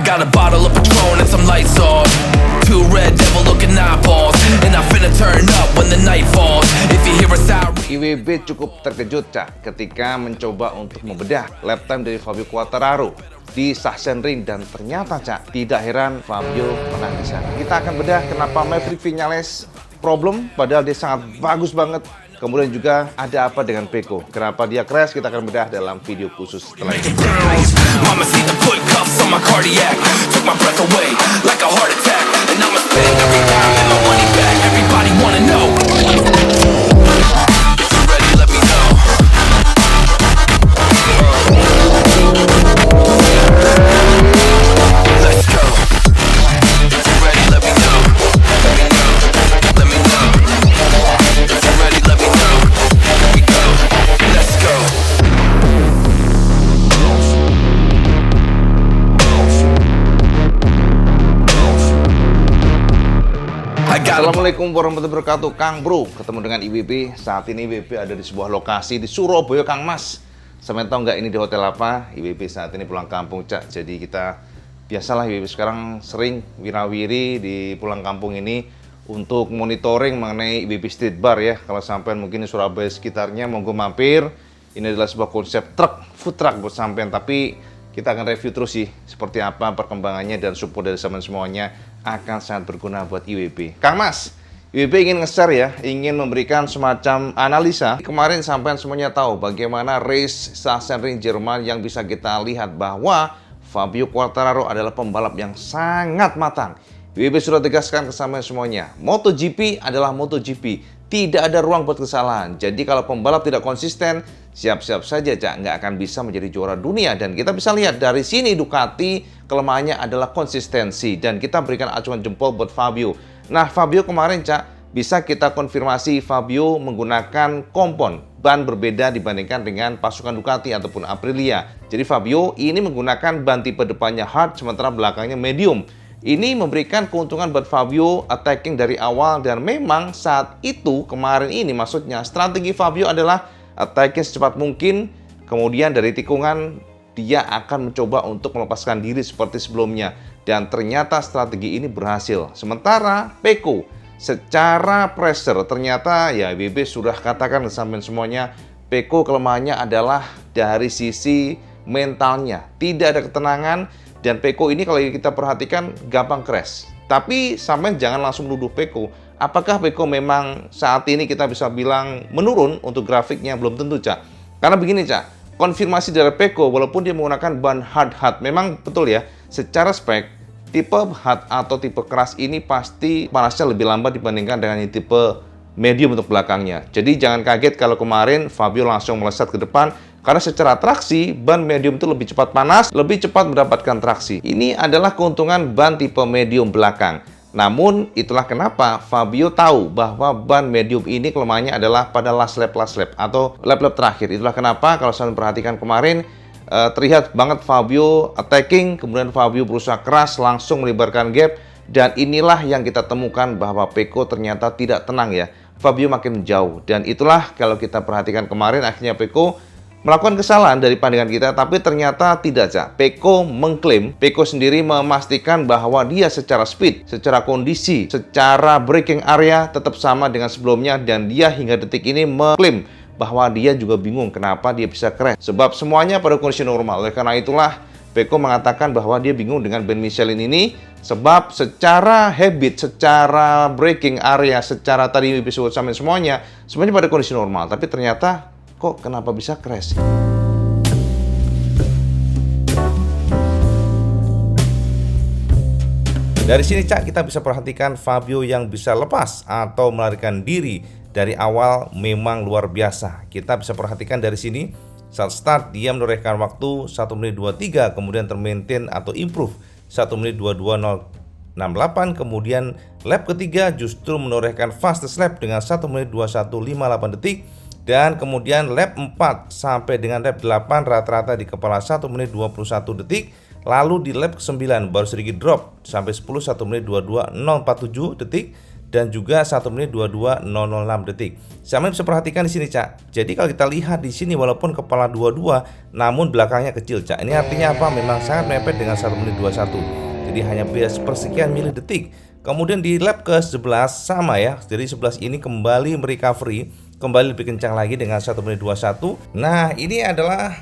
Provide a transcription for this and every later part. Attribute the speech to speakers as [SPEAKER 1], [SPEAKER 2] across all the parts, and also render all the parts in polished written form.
[SPEAKER 1] got a bottle of Patron and some lights off. Two red devil looking eyeballs, and I finna turn up when the night falls. If you hear a siren.
[SPEAKER 2] IWB cukup terkejut Cak ketika mencoba untuk membedah lap time dari Fabio Quartararo di Sachsenring, dan ternyata Cak, tidak heran Fabio menang di sana. Kita akan bedah kenapa Maverick Viñales problem padahal dia sangat bagus banget. Kemudian juga ada apa dengan Pecco, kenapa dia crash, kita akan bedah dalam video khusus setelah ini.
[SPEAKER 1] Mama see the put cuffs on my cardiac, took my breath away like a heart attack, and I'ma spend every dime and my money back. Everybody wanna know. If you're ready, let me know. Let's go. If you're ready, let me know. Let me know. Let me know. If you're ready, let me know. Here we go. Let's go.
[SPEAKER 2] Assalamualaikum warahmatullahi wabarakatuh, Kang Bro. Ketemu dengan IWB. Saat ini IWB ada di sebuah lokasi di Surabaya, Kang Mas. Sampai tahu nggak ini di hotel apa? IWB saat ini pulang kampung, Cak. Jadi kita biasalah IWB sekarang sering wirawiri di pulang kampung ini untuk monitoring mengenai IWB Street Bar ya. Kalau sampai mungkin di Surabaya sekitarnya, monggo mampir. Ini adalah sebuah konsep food truck buat sampean, tapi kita akan review terus sih seperti apa perkembangannya, dan support dari teman semuanya akan sangat berguna buat IWB. Kang Mas, IWB ingin nge-share ya, ingin memberikan semacam analisa. Kemarin sampean semuanya tahu bagaimana race Sachsenring Jerman yang bisa kita lihat bahwa Fabio Quartararo adalah pembalap yang sangat matang. IWB sudah tegaskan ke sampean semuanya, MotoGP adalah MotoGP, tidak ada ruang buat kesalahan. Jadi kalau pembalap tidak konsisten, siap-siap saja Cak, nggak akan bisa menjadi juara dunia. Dan kita bisa lihat dari sini Ducati kelemahannya adalah konsistensi, dan kita berikan acuan jempol buat Fabio. Nah, Fabio kemarin Cak, bisa kita konfirmasi Fabio menggunakan kompon ban berbeda dibandingkan dengan pasukan Ducati ataupun Aprilia. Jadi Fabio ini menggunakan ban tipe depannya hard, sementara belakangnya medium. Ini memberikan keuntungan buat Fabio attacking dari awal, dan memang saat itu kemarin ini maksudnya strategi Fabio adalah attacking secepat mungkin, kemudian dari tikungan dia akan mencoba untuk melepaskan diri seperti sebelumnya, dan ternyata strategi ini berhasil. Sementara Pecco secara pressure ternyata ya IWB sudah katakan sampai semuanya, Pecco kelemahannya adalah dari sisi mentalnya, tidak ada ketenangan. Dan Pecco ini kalau kita perhatikan gampang crash. Tapi sampai jangan langsung nuduh Pecco. Apakah Pecco memang saat ini kita bisa bilang menurun untuk grafiknya? Belum tentu, Cak. Karena begini, Cak. Konfirmasi dari Pecco, walaupun dia menggunakan ban hard, memang betul ya, secara spek, tipe hard atau tipe keras ini pasti panasnya lebih lambat dibandingkan dengan yang tipe medium untuk belakangnya. Jadi jangan kaget kalau kemarin Fabio langsung melesat ke depan, karena secara traksi, ban medium itu lebih cepat panas, lebih cepat mendapatkan traksi. Ini adalah keuntungan ban tipe medium belakang. Namun, itulah kenapa Fabio tahu bahwa ban medium ini kelemahannya adalah pada last lap atau lap-lap terakhir. Itulah kenapa kalau saya perhatikan kemarin, terlihat banget Fabio attacking, kemudian Fabio berusaha keras, langsung melebarkan gap. Dan inilah yang kita temukan bahwa Pecco ternyata tidak tenang ya. Fabio makin jauh, dan itulah kalau kita perhatikan kemarin akhirnya Pecco melakukan kesalahan dari pandangan kita, tapi ternyata tidak, Cak. Pecco mengklaim, Pecco sendiri memastikan bahwa dia secara speed, secara kondisi, secara braking area tetap sama dengan sebelumnya, dan dia hingga detik ini mengklaim bahwa dia juga bingung kenapa dia bisa crash. Sebab semuanya pada kondisi normal. Oleh karena itulah Pecco mengatakan bahwa dia bingung dengan ban Michelin ini, sebab secara habit, secara braking area, secara tadi episode sampai semuanya pada kondisi normal, tapi ternyata kok kenapa bisa crash? Dari sini Cak, kita bisa perhatikan Fabio yang bisa lepas atau melarikan diri dari awal memang luar biasa. Kita bisa perhatikan dari sini saat start dia menorehkan waktu 1 menit 23, kemudian termaintain atau improve 1 menit 22.068, kemudian lap ketiga justru menorehkan fastest lap dengan 1 menit 21.58 detik. Dan kemudian lap 4 sampai dengan lap 8 rata-rata di kepala 1 menit 21 detik. Lalu di lap ke-9 baru sedikit drop sampai 10 1 menit 22.047 detik. dan juga 1 menit 22.006 detik. Sama bisa perhatikan di sini, Cak. Jadi kalau kita lihat di sini walaupun kepala 22 namun belakangnya kecil, Cak. Ini artinya apa? Memang sangat mepet dengan 1 menit 21. Jadi hanya beda sepersekian mili detik. Kemudian di lap ke-11 sama ya. Jadi 11 ini kembali merecovery, kembali lebih kencang lagi dengan 1 menit 21. Nah, ini adalah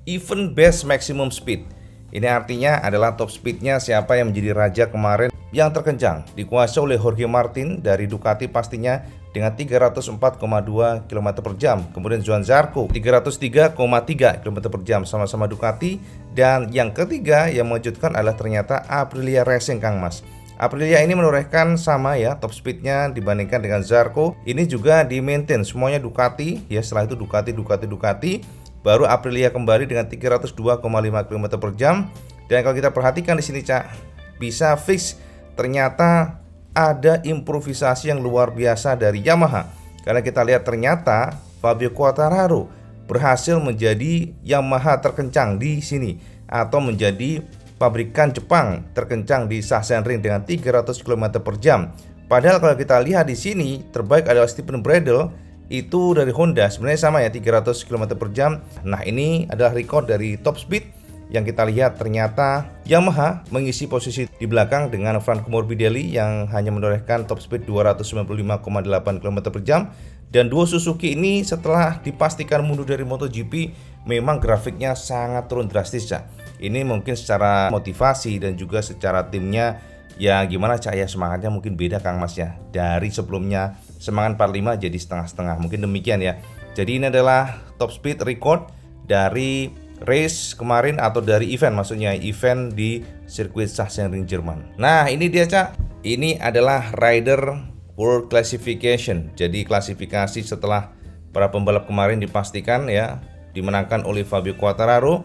[SPEAKER 2] event best maximum speed. Ini artinya adalah top speednya siapa yang menjadi raja kemarin yang terkencang, dikuasai oleh Jorge Martin dari Ducati pastinya dengan 304,2 km per jam. Kemudian Johan Zarco 303,3 km per jam sama-sama Ducati. Dan yang ketiga yang mengejutkan adalah ternyata Aprilia Racing, Kang Mas. Aprilia ini menorehkan sama ya top speednya dibandingkan dengan Zarco. Ini juga di maintain semuanya Ducati ya. Setelah itu Ducati, baru Aprilia kembali dengan 302,5 km per jam. Dan kalau kita perhatikan di sini, Cak, bisa fix ternyata ada improvisasi yang luar biasa dari Yamaha. Karena kita lihat ternyata Fabio Quartararo berhasil menjadi Yamaha terkencang di sini atau menjadi pabrikan Jepang terkencang di Sachsenring dengan 300 km per jam. Padahal kalau kita lihat di sini terbaik adalah Stephen Bradl itu dari Honda, sebenarnya sama ya 300 km per jam. Nah, ini adalah record dari top speed yang kita lihat ternyata Yamaha mengisi posisi di belakang dengan Franco Morbidelli yang hanya menorehkan top speed 295,8 km per jam. Dan duo Suzuki ini setelah dipastikan mundur dari MotoGP memang grafiknya sangat turun drastis, Cak. Ini mungkin secara motivasi dan juga secara timnya ya gimana, Cak, ya semangatnya mungkin beda, Kang Mas ya. Dari sebelumnya semangat 45 jadi setengah-setengah, mungkin demikian ya. Jadi ini adalah top speed record dari race kemarin atau dari event, maksudnya event di sirkuit Sachsenring Jerman. Nah, ini dia, Cak. Ini adalah Rider World Classification. Jadi klasifikasi setelah para pembalap kemarin dipastikan ya dimenangkan oleh Fabio Quartararo.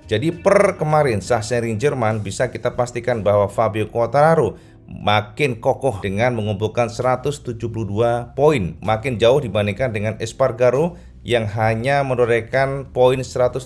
[SPEAKER 2] Jadi per kemarin Sachsenring Jerman bisa kita pastikan bahwa Fabio Quartararo makin kokoh dengan mengumpulkan 172 poin, makin jauh dibandingkan dengan Espargaro yang hanya menorehkan poin 138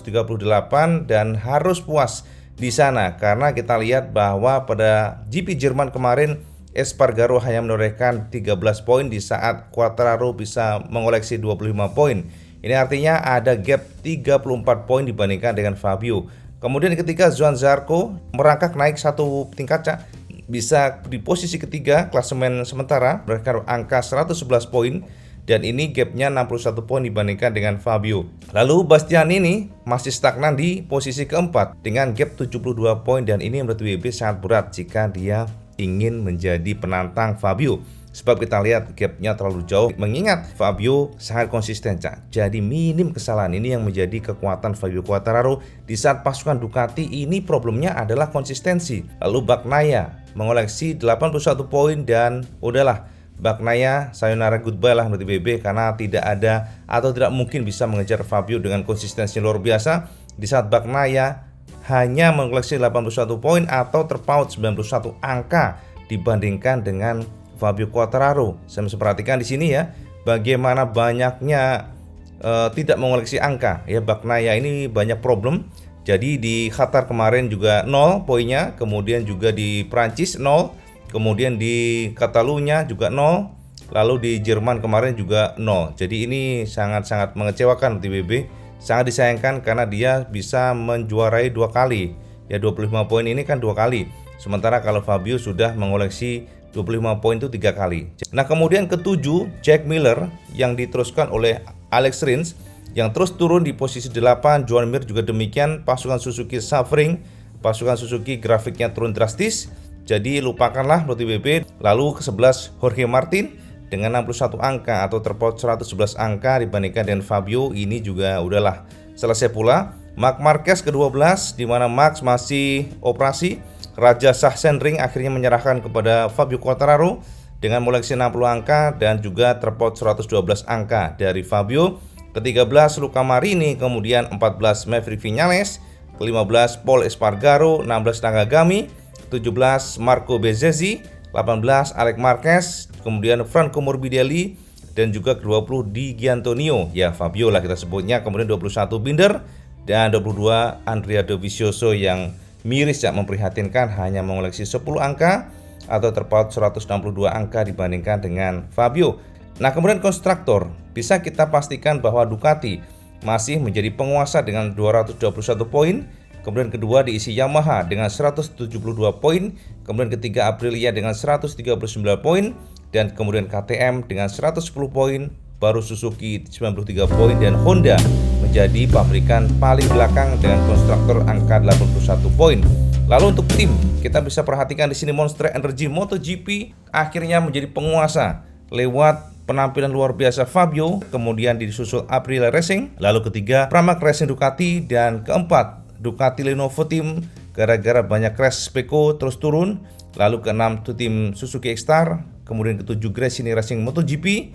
[SPEAKER 2] dan harus puas di sana karena kita lihat bahwa pada GP Jerman kemarin Espargaro hanya menorehkan 13 poin di saat Quartararo bisa mengoleksi 25 poin. Ini artinya ada gap 34 poin dibandingkan dengan Fabio. Kemudian ketika Johan Zarco merangkak naik satu tingkat, Cak, bisa di posisi ketiga klasemen sementara menorehkan angka 111 poin. Dan ini gapnya 61 poin dibandingkan dengan Fabio. Lalu Bastianini masih stagnan di posisi keempat dengan gap 72 poin. Dan ini menurut WB sangat berat jika dia ingin menjadi penantang Fabio. Sebab kita lihat gapnya terlalu jauh. Mengingat Fabio sangat konsisten, Cak. Jadi minim kesalahan, ini yang menjadi kekuatan Fabio Quartararo. Di saat pasukan Ducati ini problemnya adalah konsistensi. Lalu Bagnaia mengoleksi 81 poin dan udahlah, Bagnaia sayonara goodbye lah menurut BB karena tidak ada atau tidak mungkin bisa mengejar Fabio dengan konsistensi luar biasa. Di saat Bagnaia hanya mengoleksi 81 poin atau terpaut 91 angka dibandingkan dengan Fabio Quartararo. Saya bisa perhatikan di sini ya, bagaimana banyaknya tidak mengoleksi angka ya. Bagnaia ini banyak problem. Jadi di Qatar kemarin juga 0 poinnya, kemudian juga di Prancis 0, kemudian di Catalunya juga 0, lalu di Jerman kemarin juga 0. Jadi ini sangat-sangat mengecewakan di BB. Sangat disayangkan karena dia bisa menjuarai 2 kali. Ya 25 poin ini kan 2 kali. Sementara kalau Fabio sudah mengoleksi 25 poin itu 3 kali. Nah, kemudian ketujuh Jack Miller yang diteruskan oleh Alex Rins yang terus turun di posisi 8. Joan Mir juga demikian. Pasukan Suzuki suffering, pasukan Suzuki grafiknya turun drastis. Jadi lupakanlah MotoGP. Lalu ke-11 Jorge Martin dengan 61 angka atau terpaut 111 angka dibandingkan dengan Fabio. Ini juga udahlah selesai pula. Marc Marquez ke-12 di mana Max masih operasi. Raja Sachsenring akhirnya menyerahkan kepada Fabio Quartararo dengan mengoleksi 60 angka dan juga terpaut 112 angka dari Fabio. Ke-13 Luca Marini, kemudian 14 Maverick Viñales, ke-15 Pol Espargaro, 16 Nakagami, 17 Marco Bezzecchi, 18 Alex Marquez, kemudian Franco Morbidelli dan juga ke-20 Di Gianantonio, ya Fabio lah kita sebutnya, kemudian 21 Binder dan 22 Andrea Dovizioso yang miris ya memprihatinkan hanya mengoleksi 10 angka. atau terpaut 162 angka dibandingkan dengan Fabio. Nah, kemudian konstruktor, bisa kita pastikan bahwa Ducati masih menjadi penguasa dengan 221 poin. Kemudian kedua diisi Yamaha dengan 172 poin, kemudian ketiga Aprilia dengan 139 poin, dan kemudian KTM dengan 110 poin, baru Suzuki 93 poin, dan Honda menjadi pabrikan paling belakang dengan konstruktor angka 81 poin. Lalu untuk tim, kita bisa perhatikan di sini Monster Energy MotoGP akhirnya menjadi penguasa lewat penampilan luar biasa Fabio, kemudian disusul Aprilia Racing, lalu ketiga Pramac Racing Ducati, dan keempat Ducati Lenovo Team gara-gara banyak crash Pecco terus turun. Lalu keenam itu tim Suzuki X-Star, kemudian ketujuh Gresini Racing MotoGP,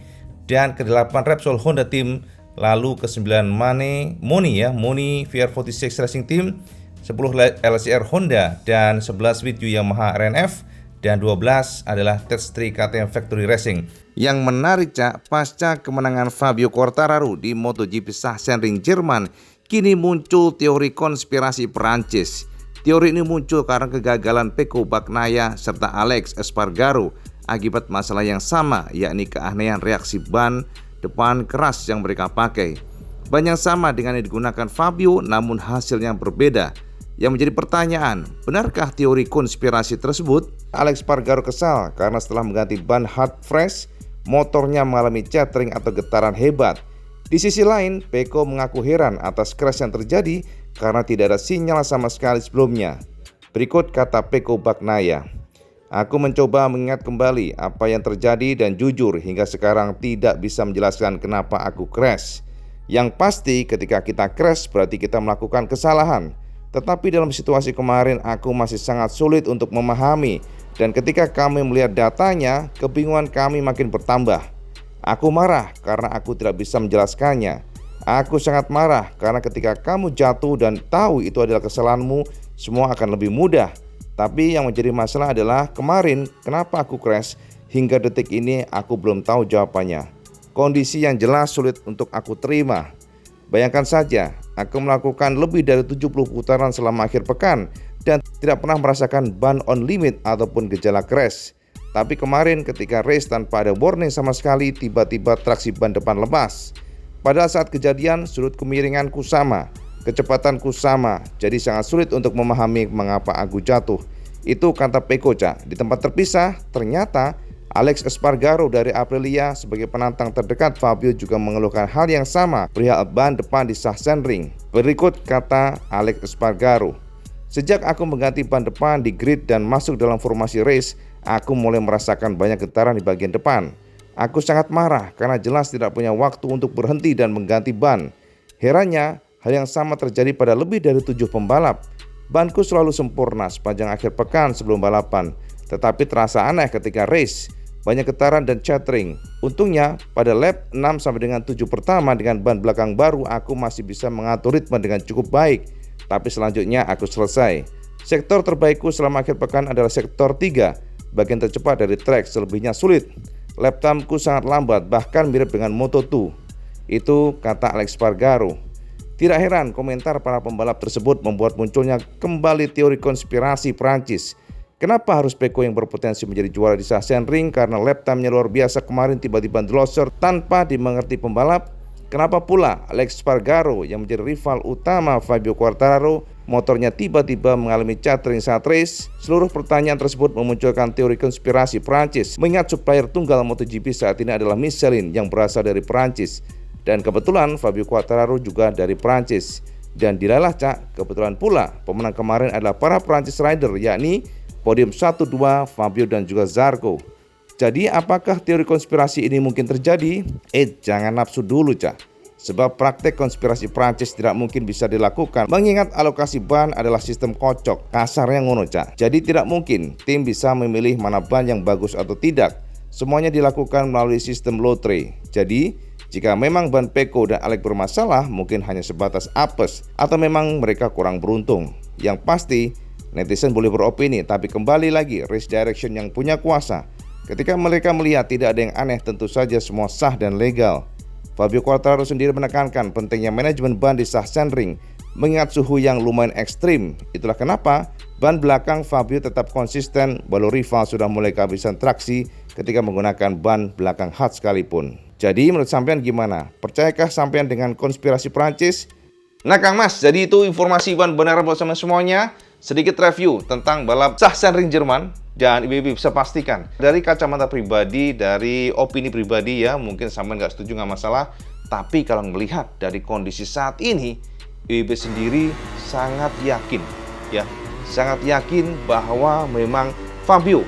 [SPEAKER 2] dan kedelapan Repsol Honda Team. Lalu ke-9 Moni VR46 Racing Team, 10 LCR Honda, dan 11 With You Yamaha RNF, dan 12 adalah Tech3 KTM Factory Racing. Yang menarik, Cak, pasca kemenangan Fabio Quartararo di MotoGP Sachsenring Jerman, kini muncul teori konspirasi Perancis. Teori ini muncul karena kegagalan Pecco Bagnaia serta Alex Espargaro akibat masalah yang sama, yakni keanehan reaksi ban depan keras yang mereka pakai. Ban yang sama dengan yang digunakan Fabio, namun hasilnya berbeda. Yang menjadi pertanyaan, benarkah teori konspirasi tersebut? Alex Espargaro kesal karena setelah mengganti ban hard fresh, motornya mengalami chattering atau getaran hebat. Di sisi lain, Pecco mengaku heran atas crash yang terjadi karena tidak ada sinyal sama sekali sebelumnya. Berikut kata Pecco Bagnaia, "Aku mencoba mengingat kembali apa yang terjadi dan jujur hingga sekarang tidak bisa menjelaskan kenapa aku crash. Yang pasti ketika kita crash berarti kita melakukan kesalahan. Tetapi dalam situasi kemarin aku masih sangat sulit untuk memahami, dan ketika kami melihat datanya, kebingungan kami makin bertambah. Aku marah karena aku tidak bisa menjelaskannya. Aku sangat marah karena ketika kamu jatuh dan tahu itu adalah kesalahanmu, semua akan lebih mudah. Tapi yang menjadi masalah adalah kemarin kenapa aku crash, hingga detik ini aku belum tahu jawabannya. Kondisi yang jelas sulit untuk aku terima. Bayangkan saja, aku melakukan lebih dari 70 putaran selama akhir pekan dan tidak pernah merasakan ban on limit ataupun gejala crash. Tapi kemarin ketika race tanpa ada warning sama sekali, tiba-tiba traksi ban depan lepas. Pada saat kejadian, sudut kemiringanku sama, kecepatanku sama, jadi sangat sulit untuk memahami mengapa aku jatuh." Itu kata Pecco, Cak. Di tempat terpisah, ternyata Alex Espargaro dari Aprilia sebagai penantang terdekat Fabio juga mengeluhkan hal yang sama perihal ban depan di Sachsenring. Berikut kata Alex Espargaro, "Sejak aku mengganti ban depan di grid dan masuk dalam formasi race, aku mulai merasakan banyak getaran di bagian depan. Aku sangat marah karena jelas tidak punya waktu untuk berhenti dan mengganti ban. Herannya, hal yang sama terjadi pada lebih dari 7 pembalap. Banku selalu sempurna sepanjang akhir pekan sebelum balapan, tetapi terasa aneh ketika race. Banyak getaran dan chattering. Untungnya pada lap 6 sampai dengan 7 pertama dengan ban belakang baru aku masih bisa mengatur ritme dengan cukup baik. Tapi selanjutnya aku selesai. Sektor terbaikku selama akhir pekan adalah sektor 3, bagian tercepat dari trek, selebihnya sulit. Lap timeku sangat lambat, bahkan mirip dengan Moto2." Itu kata Alex Espargaro. Tidak heran komentar para pembalap tersebut membuat munculnya kembali teori konspirasi Prancis. Kenapa harus Pecco yang berpotensi menjadi juara di Sachsenring karena lap time-nya luar biasa kemarin tiba-tiba loser tanpa dimengerti pembalap? Kenapa pula Alex Espargaro yang menjadi rival utama Fabio Quartararo motornya tiba-tiba mengalami chattering saat race? Seluruh pertanyaan tersebut memunculkan teori konspirasi Prancis, mengingat supplier tunggal MotoGP saat ini adalah Michelin yang berasal dari Prancis. Dan kebetulan Fabio Quartararo juga dari Prancis. Dan dilalah, Cak, kebetulan pula pemenang kemarin adalah para Prancis rider, yakni podium 1-2 Fabio dan juga Zarco. Jadi apakah teori konspirasi ini mungkin terjadi? Jangan nafsu dulu, Cak. Sebab praktek konspirasi Prancis tidak mungkin bisa dilakukan, mengingat alokasi ban adalah sistem kocok, kasarnya ngono, Cak. Jadi tidak mungkin tim bisa memilih mana ban yang bagus atau tidak. Semuanya dilakukan melalui sistem lotre. Jadi jika memang ban Pecco dan Alex bermasalah, mungkin hanya sebatas apes atau memang mereka kurang beruntung. Yang pasti netizen boleh beropini, tapi kembali lagi race direction yang punya kuasa. Ketika mereka melihat tidak ada yang aneh, tentu saja semua sah dan legal. Fabio Quartararo sendiri menekankan pentingnya manajemen ban di Sachsenring mengingat suhu yang lumayan ekstrim. Itulah kenapa ban belakang Fabio tetap konsisten walau rival sudah mulai kehabisan traksi ketika menggunakan ban belakang hard sekalipun. Jadi menurut sampean gimana? Percayakah sampean dengan konspirasi Prancis? Nah Kang Mas, jadi itu informasi benar buat sama semuanya. Sedikit review tentang balap Sachsenring Jerman. Dan IBB bisa pastikan dari kacamata pribadi, dari opini pribadi ya, mungkin sampean nggak setuju nggak masalah. Tapi kalau melihat dari kondisi saat ini, IBB sendiri sangat yakin ya, sangat yakin bahwa memang Fabio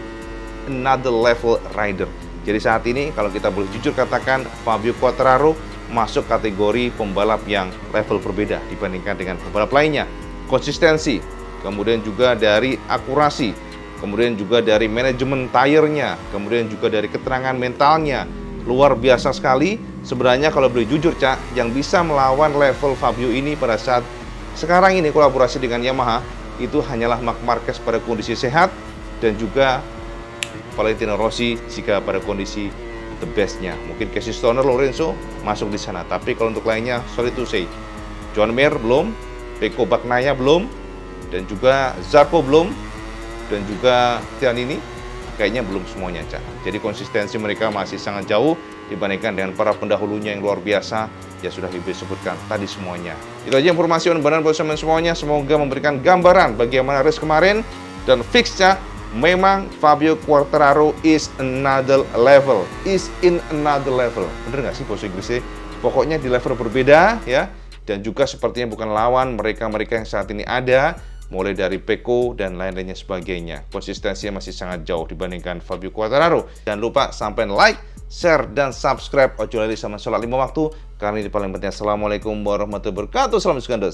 [SPEAKER 2] another level rider. Jadi saat ini kalau kita boleh jujur katakan Fabio Quartararo masuk kategori pembalap yang level berbeda dibandingkan dengan pembalap lainnya. Konsistensi, kemudian juga dari akurasi, kemudian juga dari manajemen tire-nya, kemudian juga dari keterangan mentalnya, luar biasa sekali. Sebenarnya kalau boleh jujur Cak, yang bisa melawan level Fabio ini pada saat sekarang ini kolaborasi dengan Yamaha itu hanyalah Marc Marquez pada kondisi sehat dan juga Valentino Rossi jika pada kondisi the best-nya. Mungkin Casey Stoner, Lorenzo masuk di sana. Tapi kalau untuk lainnya, sorry to say, John Mir belum, Pecco Bagnaia belum, dan juga Zarco belum, dan juga Tianini kayaknya belum semuanya, Cak. Jadi konsistensi mereka masih sangat jauh dibandingkan dengan para pendahulunya yang luar biasa ya sudah disebutkan tadi semuanya. Itu aja informasi benar buat semuanya. Semoga memberikan gambaran bagaimana race kemarin dan fix, Cak. Memang Fabio Quartararo is another level, is in another level. Bener nggak sih bahasa Inggrisnya? Pokoknya di level berbeda ya. Dan juga sepertinya bukan lawan mereka-mereka yang saat ini ada, mulai dari Pecco dan lain-lainnya sebagainya. Konsistensinya masih sangat jauh dibandingkan Fabio Quartararo. Jangan lupa sampai like, share, dan subscribe. Ojo lali sama sholat 5 waktu. Karena ini paling penting. Assalamualaikum warahmatullahi wabarakatuh. Salam Iskandas.